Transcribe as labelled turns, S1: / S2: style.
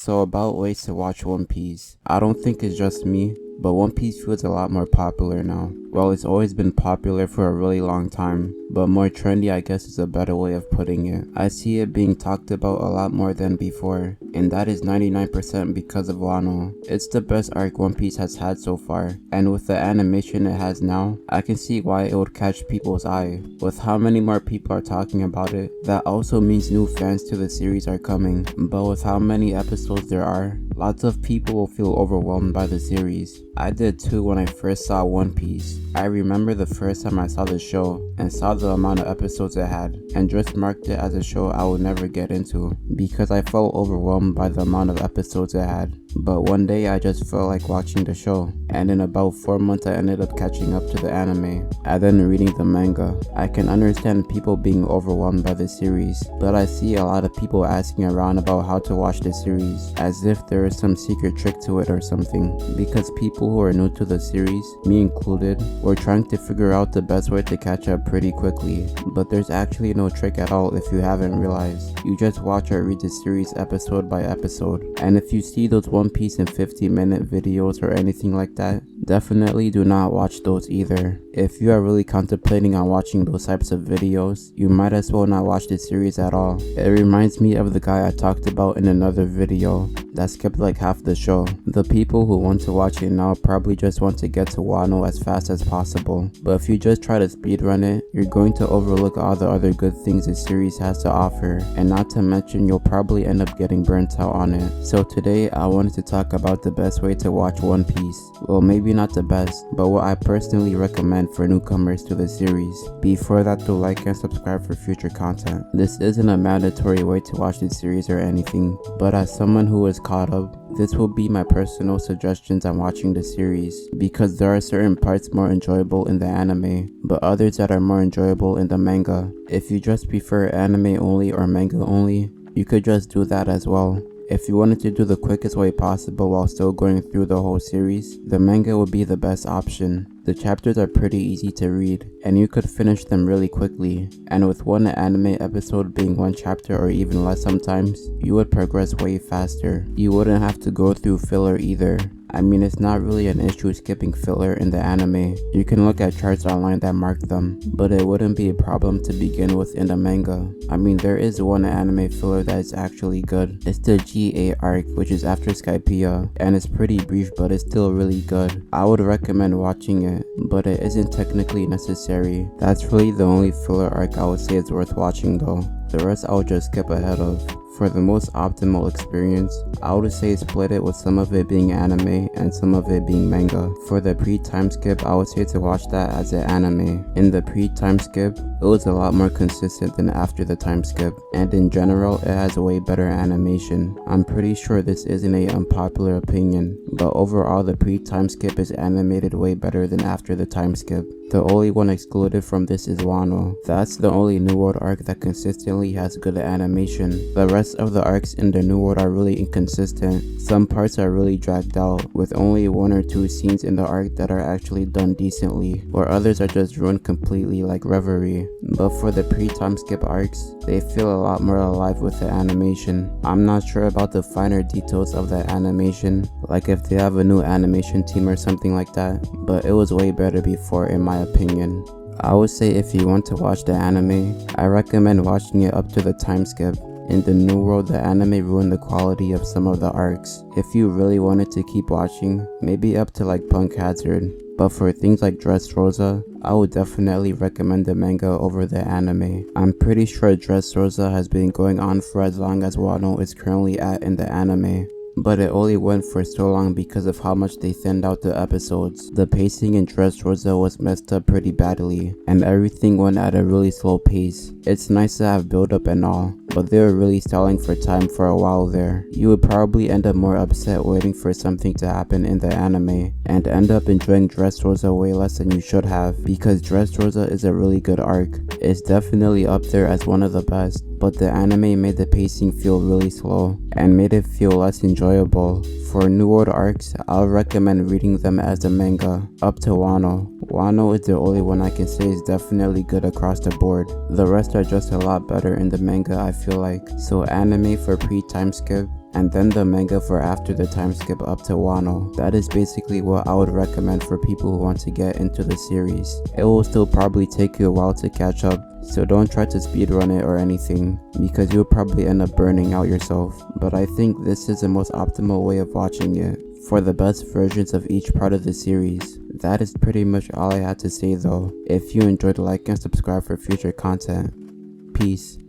S1: So about ways to watch One Piece. I don't think it's just me, but One Piece feels a lot more popular now. Well, it's always been popular for a really long time, but more trendy I guess is a better way of putting it. I see it being talked about a lot more than before, and that is 99% because of Wano. It's the best arc One Piece has had so far, and with the animation it has now, I can see why it would catch people's eye. With how many more people are talking about it, that also means new fans to the series are coming, but with how many episodes there are, lots of people will feel overwhelmed by the series. I did too when I first saw One Piece. I remember the first time I saw the show and saw the amount of episodes it had and just marked it as a show I would never get into because I felt overwhelmed by the amount of episodes it had. But one day I just felt like watching the show, and in about 4 months I ended up catching up to the anime and then reading the manga. I can understand people being overwhelmed by the series, but I see a lot of people asking around about how to watch the series as if there is some secret trick to it or something, because people who are new to the series, me included, were trying to figure out the best way to catch up pretty quickly, but there's actually no trick at all if you haven't realized. You just watch or read the series episode by episode, and if you see those One Piece in 50-minute videos or anything like that, definitely do not watch those either. If you are really contemplating on watching those types of videos, you might as well not watch the series at all. It reminds me of the guy I talked about in another video that skipped like half the show. The people who want to watch it now probably just want to get to Wano as fast as possible, but if you just try to speedrun it, you're going to overlook all the other good things the series has to offer, and not to mention you'll probably end up getting burnt out on it. So today I wanted to talk about the best way to watch One Piece. Well, maybe not the best, but what I personally recommend for newcomers to the series. Before that though, like and subscribe for future content. This isn't a mandatory way to watch the series or anything, but as someone who is caught up, this will be my personal suggestions on watching the series, because there are certain parts more enjoyable in the anime, but others that are more enjoyable in the manga. If you just prefer anime only or manga only, you could just do that as well. If you wanted to do the quickest way possible while still going through the whole series, the manga would be the best option. The chapters are pretty easy to read, and you could finish them really quickly, and with one anime episode being one chapter or even less sometimes, you would progress way faster. You wouldn't have to go through filler either. I mean, it's not really an issue skipping filler in the anime. You can look at charts online that mark them, but it wouldn't be a problem to begin with in the manga. I mean, there is one anime filler that is actually good. It's the GA arc, which is after Skypiea, and it's pretty brief but it's still really good. I would recommend watching it, but it isn't technically necessary. That's really the only filler arc I would say is worth watching though. The rest I would just skip ahead of. For the most optimal experience, I would say split it with some of it being anime and some of it being manga. For the pre-time skip, I would say to watch that as an anime. In the pre-time skip, it was a lot more consistent than after the time skip, and in general, it has a way better animation. I'm pretty sure this isn't an unpopular opinion, but overall the pre-time skip is animated way better than after the time skip. The only one excluded from this is Wano. That's the only New World arc that consistently has good animation. The rest of the arcs in the New World are really inconsistent. Some parts are really dragged out, with only 1 or 2 scenes in the arc that are actually done decently, or others are just ruined completely like Reverie. But for the pre-time skip arcs, they feel a lot more alive with the animation. I'm not sure about the finer details of the animation, like if they have a new animation team or something like that, but it was way better before in my opinion. I would say if you want to watch the anime, I recommend watching it up to the time skip. In the New World, the anime ruined the quality of some of the arcs. If you really wanted to keep watching, maybe up to like Punk Hazard. But for things like Dressrosa, I would definitely recommend the manga over the anime. I'm pretty sure Dressrosa has been going on for as long as Wano is currently at in the anime, but it only went for so long because of how much they thinned out the episodes. The pacing in Dressrosa was messed up pretty badly, and everything went at a really slow pace. It's nice to have build up and all, but they were really stalling for time for a while there. You would probably end up more upset waiting for something to happen in the anime, and end up enjoying Dressrosa way less than you should have, because Dressrosa is a really good arc. It's definitely up there as one of the best, but the anime made the pacing feel really slow, and made it feel less enjoyable. For New World arcs, I'll recommend reading them as a manga, up to Wano. Wano is the only one I can say is definitely good across the board. The rest are just a lot better in the manga I feel like. So anime for pre-time skip, and then the manga for after the time skip up to Wano. That is basically what I would recommend for people who want to get into the series. It will still probably take you a while to catch up, so don't try to speedrun it or anything, because you'll probably end up burning out yourself. But I think this is the most optimal way of watching it, for the best versions of each part of the series. That is pretty much all I had to say though. If you enjoyed, like and subscribe for future content. Peace.